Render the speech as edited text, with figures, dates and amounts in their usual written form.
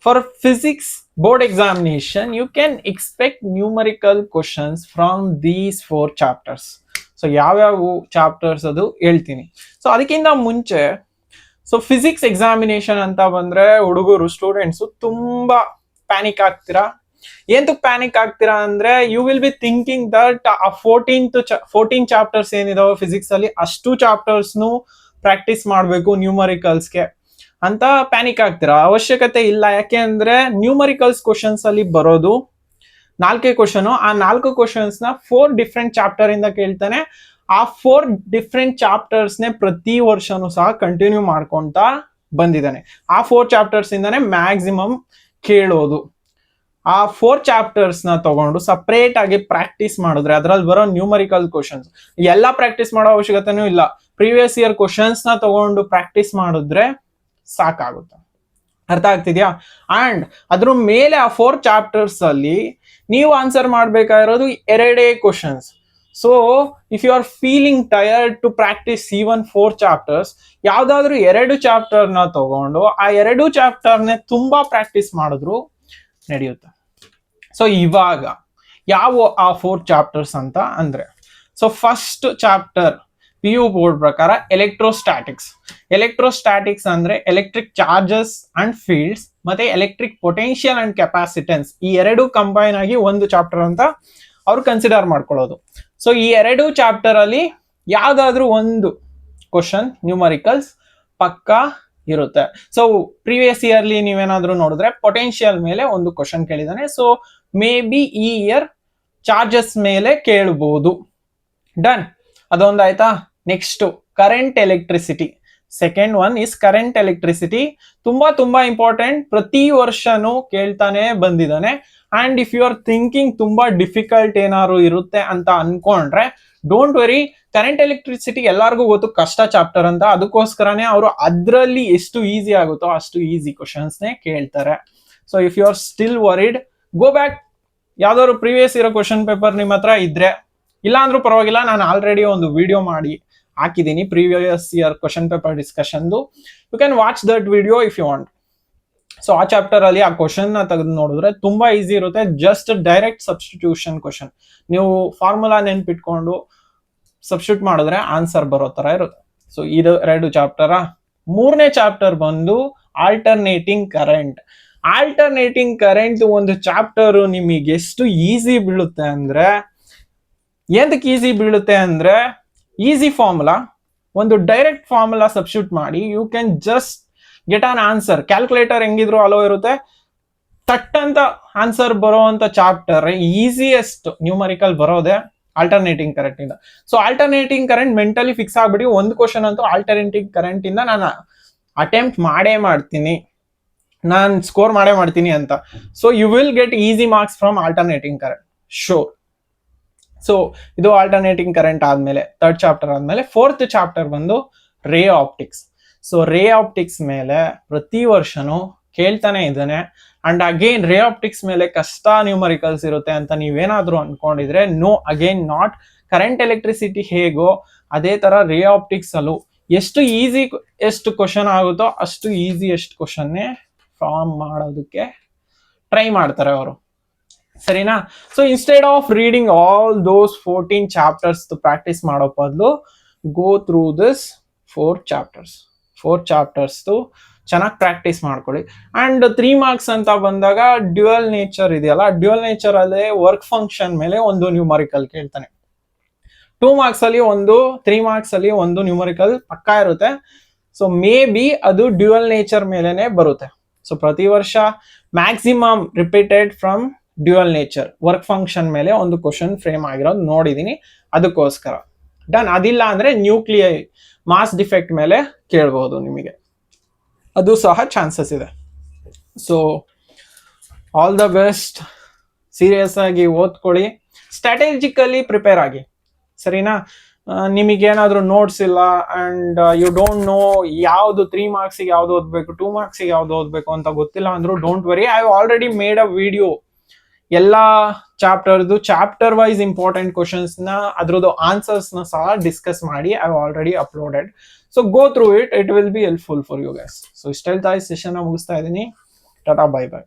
For physics board examination, you can expect numerical questions from these 4 chapters. So ಯಾವ್ಯಾವ chapters ಅದು ಹೇಳ್ತೀನಿ. So ಅದಕ್ಕಿಂತ ಮುಂಚೆ ಫಿಸಿಕ್ಸ್ ಎಕ್ಸಾಮಿನೇಷನ್ ಅಂತ ಬಂದ್ರೆ ಹುಡುಗರು ಸ್ಟೂಡೆಂಟ್ಸ್ ತುಂಬಾ ಪ್ಯಾನಿಕ್ ಆಗ್ತೀರಾ. ಏಂತಕ್ ಪ್ಯಾನಿಕ್ ಆಗ್ತೀರಾ ಅಂದ್ರೆ you will be thinking that ಆ 14 ಚಾಪ್ಟರ್ಸ್ ಏನಿದಾವೆ ಫಿಸಿಕ್ಸ್ ಅಲ್ಲಿ ಅಷ್ಟು ಚಾಪ್ಟರ್ಸ್ನು ಪ್ರಾಕ್ಟೀಸ್ ಮಾಡಬೇಕು ನ್ಯೂಮರಿಕಲ್ಸ್ಗೆ ಅಂತ ಪ್ಯಾನಿಕ್ ಆಗ್ತೀರಾ. ಅವಶ್ಯಕತೆ ಇಲ್ಲ. ಯಾಕೆ ಅಂದ್ರೆ ನ್ಯೂಮರಿಕಲ್ಸ್ ಕ್ವಶನ್ಸ್ ಅಲ್ಲಿ ಬರೋದು 4 ಕ್ವಶನ್. ಆ 4 ಕ್ವಶನ್ಸ್ ನ 4 ಡಿಫ್ರೆಂಟ್ ಚಾಪ್ಟರ್ ಇಂದ ಕೇಳ್ತಾನೆ. ಆ 4 ಡಿಫ್ರೆಂಟ್ ಚಾಪ್ಟರ್ಸ್ ನೇ ಪ್ರತಿ ವರ್ಷನೂ ಸಹ ಕಂಟಿನ್ಯೂ ಮಾಡ್ಕೊಂತ ಬಂದಿದ್ದಾನೆ. ಆ 4 ಚಾಪ್ಟರ್ಸ್ ಇಂದಾನೆ ಮ್ಯಾಕ್ಸಿಮಮ್ ಕೇಳೋದು. ಆ 4 ಚಾಪ್ಟರ್ಸ್ ನ ತಗೊಂಡು ಸಪರೇಟ್ ಆಗಿ ಪ್ರಾಕ್ಟೀಸ್ ಮಾಡಿದ್ರೆ ಅದ್ರಲ್ಲಿ ಬರೋ ನ್ಯೂಮರಿಕಲ್ ಕ್ವಶನ್ಸ್ ಎಲ್ಲ ಪ್ರಾಕ್ಟೀಸ್ ಮಾಡೋ ಅವಶ್ಯಕತೆನೂ ಇಲ್ಲ. ಪ್ರೀವಿಯಸ್ ಇಯರ್ ಕ್ವಶನ್ಸ್ ನ ತಗೊಂಡು ಪ್ರಾಕ್ಟೀಸ್ ಮಾಡಿದ್ರೆ ಸಾಕಾಗುತ್ತೆ. ಅರ್ಥ ಆಗ್ತಿದ್ಯಾ? ಅಂಡ್ ಅದ್ರ ಮೇಲೆ ಆ 4 ಚಾಪ್ಟರ್ಸ್ ಅಲ್ಲಿ ನೀವು ಆನ್ಸರ್ ಮಾಡ್ಬೇಕಾಗಿರೋದು 2 questions. So if you are feeling tired to practice even 4 chapters, ಯಾವ್ದಾದ್ರು 2 ಚಾಪ್ಟರ್ ನ ತಗೊಂಡು ಆ 2 ಚಾಪ್ಟರ್ ನೇ ತುಂಬಾ ಪ್ರಾಕ್ಟೀಸ್ ಮಾಡಿದ್ರು ನಡೆಯುತ್ತೆ. ಸೊ ಇವಾಗ ಯಾವ ಆ 4 ಚಾಪ್ಟರ್ಸ್ ಅಂತ ಅಂದ್ರೆ, so first chapter P U board ಪ್ರಕಾರ ಎಲೆಕ್ಟ್ರೋಸ್ಟಾಟಿಕ್ಸ್ ಅಂದ್ರೆ ಎಲೆಕ್ಟ್ರಿಕ್ ಚಾರ್ಜಸ್ ಅಂಡ್ ಫೀಲ್ಡ್ಸ್ ಮತ್ತೆ ಎಲೆಕ್ಟ್ರಿಕ್ ಪೊಟೆನ್ಷಿಯಲ್ ಅಂಡ್ ಕೆಪಾಸಿಟೆನ್ಸ್, ಈ 2 ಕಂಬೈನ್ ಆಗಿ ಒಂದು ಚಾಪ್ಟರ್ ಅಂತ ಅವ್ರು ಕನ್ಸಿಡರ್ ಮಾಡ್ಕೊಳ್ಳೋದು. ಸೊ ಈ 2 ಚಾಪ್ಟರ್ ಅಲ್ಲಿ ಯಾವ್ದಾದ್ರು ಒಂದು ಕ್ವಶನ್ ನ್ಯೂಮರಿಕಲ್ಸ್ ಪಕ್ಕಾ ಇರುತ್ತೆ. ಸೊ ಪ್ರೀವಿಯಸ್ ಇಯರ್ಲಿ ನೀವೇನಾದ್ರೂ ನೋಡಿದ್ರೆ ಪೊಟೆನ್ಷಿಯಲ್ ಮೇಲೆ ಒಂದು ಕ್ವಶನ್ ಕೇಳಿದಾನೆ. ಸೊ ಮೇ ಬಿ ಈ ಇಯರ್ ಚಾರ್ಜಸ್ ಮೇಲೆ ಕೇಳಬಹುದು. ಡನ್, ಅದೊಂದಾಯ್ತಾ. Next current electricity. Second one is current electricity. ತುಂಬಾ ಇಂಪಾರ್ಟೆಂಟ್, ಪ್ರತಿ ವರ್ಷನೂ ಕೇಳ್ತಾನೆ ಬಂದಿದ್ದಾನೆ. And if you are thinking ತುಂಬಾ ಡಿಫಿಕಲ್ಟ್ ಏನಾದ್ರು ಇರುತ್ತೆ ಅಂತ ಅನ್ಕೊಂಡ್ರೆ ಡೋಂಟ್ ವೆರಿ. ಕರೆಂಟ್ ಎಲೆಕ್ಟ್ರಿಸಿಟಿ ಎಲ್ಲರಿಗೂ ಗೊತ್ತು ಕಷ್ಟ ಚಾಪ್ಟರ್ ಅಂತ, ಅದಕ್ಕೋಸ್ಕರನೇ ಅವರು ಅದ್ರಲ್ಲಿ ಎಷ್ಟು ಈಸಿ ಆಗುತ್ತೋ ಅಷ್ಟು ಈಸಿ ಕ್ವಶನ್ಸ್ ನೇ ಕೇಳ್ತಾರೆ. So if you are still worried, go back. ಯಾವ್ದಾದ್ರು ಪ್ರೀವಿಯಸ್ ಇರೋ ಕ್ವಶನ್ ಪೇಪರ್ ನಿಮ್ಮ ಹತ್ರ ಇದ್ರೆ, ಇಲ್ಲ ಅಂದ್ರೂ ಪರವಾಗಿಲ್ಲ, ನಾನು ಆಲ್ರೆಡಿ ಒಂದು ವಿಡಿಯೋ ಮಾಡಿ ಹಾಕಿದ್ದೀನಿ ಪ್ರೀವಿಯಸ್ ಇಯರ್ ಕ್ವಶನ್ ಪೇಪರ್ ಡಿಸ್ಕಷನ್ದು. You can watch that video if you want. So ಆ ಚಾಪ್ಟರ್ ಅಲ್ಲಿ ಆ ಕ್ವಶನ್ ನ ತೆಗೆದು ನೋಡಿದ್ರೆ ತುಂಬಾ ಈಸಿ ಇರುತ್ತೆ. Just direct substitution question. ನೀವು ಫಾರ್ಮುಲಾ ನೆನ್ಪಿಟ್ಕೊಂಡು ಸಬ್ಸ್ಟಿಟ್ಯೂಟ್ ಮಾಡಿದ್ರೆ ಆನ್ಸರ್ ಬರೋ ತರ ಇರುತ್ತೆ. ಸೊ ಇದು 2 ಚಾಪ್ಟರ್. 3ನೇ ಚಾಪ್ಟರ್ ಬಂದು ಆಲ್ಟರ್ನೇಟಿಂಗ್ ಕರೆಂಟ್. ಆಲ್ಟರ್ನೇಟಿಂಗ್ ಕರೆಂಟ್ ಒಂದು ಚಾಪ್ಟರ್ ನಿಮಗೆ ಎಷ್ಟು ಈಸಿ ಬೀಳುತ್ತೆ ಅಂದ್ರೆ, ಏನಕ್ಕೆ ಈಸಿ ಬೀಳುತ್ತೆ ಅಂದ್ರೆ, ಈಸಿ ಫಾರ್ಮುಲಾ, ಒಂದು ಡೈರೆಕ್ಟ್ ಫಾರ್ಮುಲಾ ಸಬ್ಸ್ಟಿಟ್ಯೂಟ್ ಮಾಡಿ you can just get on answer. Calculator ಹೆಂಗಿದ್ರು ಅಲೋ ಇರುತ್ತೆ, ತಟ್ ಅಂತ ಆನ್ಸರ್ ಬರೋವಂತ ಚಾಪ್ಟರ್. ಈಸಿಯೆಸ್ಟ್ ನ್ಯೂಮರಿಕಲ್ ಬರೋದೆ ಆಲ್ಟರ್ನೇಟಿಂಗ್ ಕರೆಂಟ್ ಇಂದ. So alternating current mentally fix ಆಗ್ಬಿಡಿ, ಒಂದು ಕ್ವಶನ್ ಅಂತೂ ಆಲ್ಟರ್ನೇಟಿಂಗ್ ಕರೆಂಟ್ ಇಂದ ನಾನು ಅಟೆಂಪ್ಟ್ ಮಾಡೇ ಮಾಡ್ತೀನಿ, ನಾನು ಸ್ಕೋರ್ ಮಾಡೇ ಮಾಡ್ತೀನಿ ಅಂತ. So you will get easy marks from alternating current, sure. So ಇದು ಆಲ್ಟರ್ನೇಟಿಂಗ್ ಕರೆಂಟ್ ಆದ್ಮೇಲೆ 3rd ಚಾಪ್ಟರ್ ಆದ್ಮೇಲೆ 4th ಚಾಪ್ಟರ್ ಬಂದು ರೇ ಆಪ್ಟಿಕ್ಸ್. ಸೊ ರೇ ಆಪ್ಟಿಕ್ಸ್ ಮೇಲೆ ಪ್ರತಿ ವರ್ಷನೂ ಕೇಳ್ತಾನೆ ಇದ್ದಾನೆ. ಅಂಡ್ ಅಗೇನ್ ರೇ ಆಪ್ಟಿಕ್ಸ್ ಮೇಲೆ ಕಷ್ಟ ನ್ಯೂಮರಿಕಲ್ಸ್ ಇರುತ್ತೆ ಅಂತ ನೀವೇನಾದ್ರೂ ಅನ್ಕೊಂಡಿದ್ರೆ no, again not. Current electricity ಹೇಗೋ ಅದೇ ತರ ರೇ ಆಪ್ಟಿಕ್ಸ್ ಅಲ್ಲೂ ಎಷ್ಟು ಕ್ವಶನ್ ಆಗುತ್ತೋ ಅಷ್ಟು ಈಸಿಯೆಸ್ಟ್ ಕ್ವಶನ್ನೇ ಫಾರ್ಮ್ ಮಾಡೋದಕ್ಕೆ ಟ್ರೈ ಮಾಡ್ತಾರೆ ಅವರು, ಸರಿನಾ? So instead of reading all those 14 chapters practice ಮಾಡೋ ಬದಲು ಗೋ ಥ್ರೂ ದಿಸ್ 4 ಚಾಪ್ಟರ್ಸ್ ಚೆನ್ನಾಗಿ ಪ್ರಾಕ್ಟೀಸ್ ಮಾಡ್ಕೊಳ್ಳಿ. ಅಂಡ್ 3 ಮಾರ್ಕ್ಸ್ ಅಂತ ಬಂದಾಗ ಡ್ಯುಯಲ್ ನೇಚರ್ ಇದೆಯಲ್ಲ, ಡ್ಯುಯಲ್ ನೇಚರ್ ಅಲ್ಲೇ ವರ್ಕ್ ಫಂಕ್ಷನ್ ಮೇಲೆ ಒಂದು ನ್ಯೂಮರಿಕಲ್ ಕೇಳ್ತಾನೆ. 2 ಮಾರ್ಕ್ಸ್ ಅಲ್ಲಿ ಒಂದು, 3 ಮಾರ್ಕ್ಸ್ ಅಲ್ಲಿ ಒಂದು ನ್ಯೂಮರಿಕಲ್ ಪಕ್ಕಾ ಇರುತ್ತೆ. ಸೊ ಮೇ ಬಿ ಅದು ಡ್ಯುಯಲ್ ನೇಚರ್ ಮೇಲೆನೆ ಬರುತ್ತೆ. ಸೊ ಪ್ರತಿ ವರ್ಷ maximum repeated from dual nature work function ಮೇಲೆ ಒಂದು ಕ್ವಶನ್ ಫ್ರೇಮ್ ಆಗಿರೋದು ನೋಡಿದೀನಿ, ಅದಕ್ಕೋಸ್ಕರ. ಡನ್. ಅದಿಲ್ಲ ಅಂದ್ರೆ ನ್ಯೂಕ್ಲಿಯರ್ ಮಾಸ್ ಡಿಫೆಕ್ಟ್ ಮೇಲೆ ಕೇಳಬಹುದು ನಿಮಗೆ, ಅದು ಸಹ ಚಾನ್ಸಸ್ ಇದೆ. So all the best. Serious ಆಗಿ ಓದ್ಕೊಳ್ಳಿ, ಸ್ಟ್ರಾಟಜಿಕಲಿ ಪ್ರಿಪೇರ್ ಆಗಿ, ಸರಿನಾ? ನಿಮಗೇನಾದ್ರೂ ನೋಟ್ಸ್ ಇಲ್ಲ ಅಂಡ್ ಯು ಡೋಂಟ್ ನೋ ಯಾವ್ದು 3 ಮಾರ್ಕ್ಸಿಗೆ ಯಾವ್ದು ಓದ್ಬೇಕು, 2 ಮಾರ್ಕ್ಸಿಗೆ ಯಾವ್ದು ಓದ್ಬೇಕು ಅಂತ ಗೊತ್ತಿಲ್ಲ ಅಂದ್ರೂ don't worry. I already made a video ಎಲ್ಲಾ ಚಾಪ್ಟರ್ ವೈಸ್ ಇಂಪಾರ್ಟೆಂಟ್ ಕ್ವಶನ್ಸ್ ನ ಅದ್ರದ್ದು ಆನ್ಸರ್ಸ್ ನ ಸಹ ಡಿಸ್ಕಸ್ ಮಾಡಿ I already uploaded. So go through it will be helpful for you guys. So ಇಷ್ಟ ಹೇಳ್ತಾ ಈ ಸೆಷನ್ ಮುಗಿಸ್ತಾ ಇದ್ದೀನಿ. Tata bye by.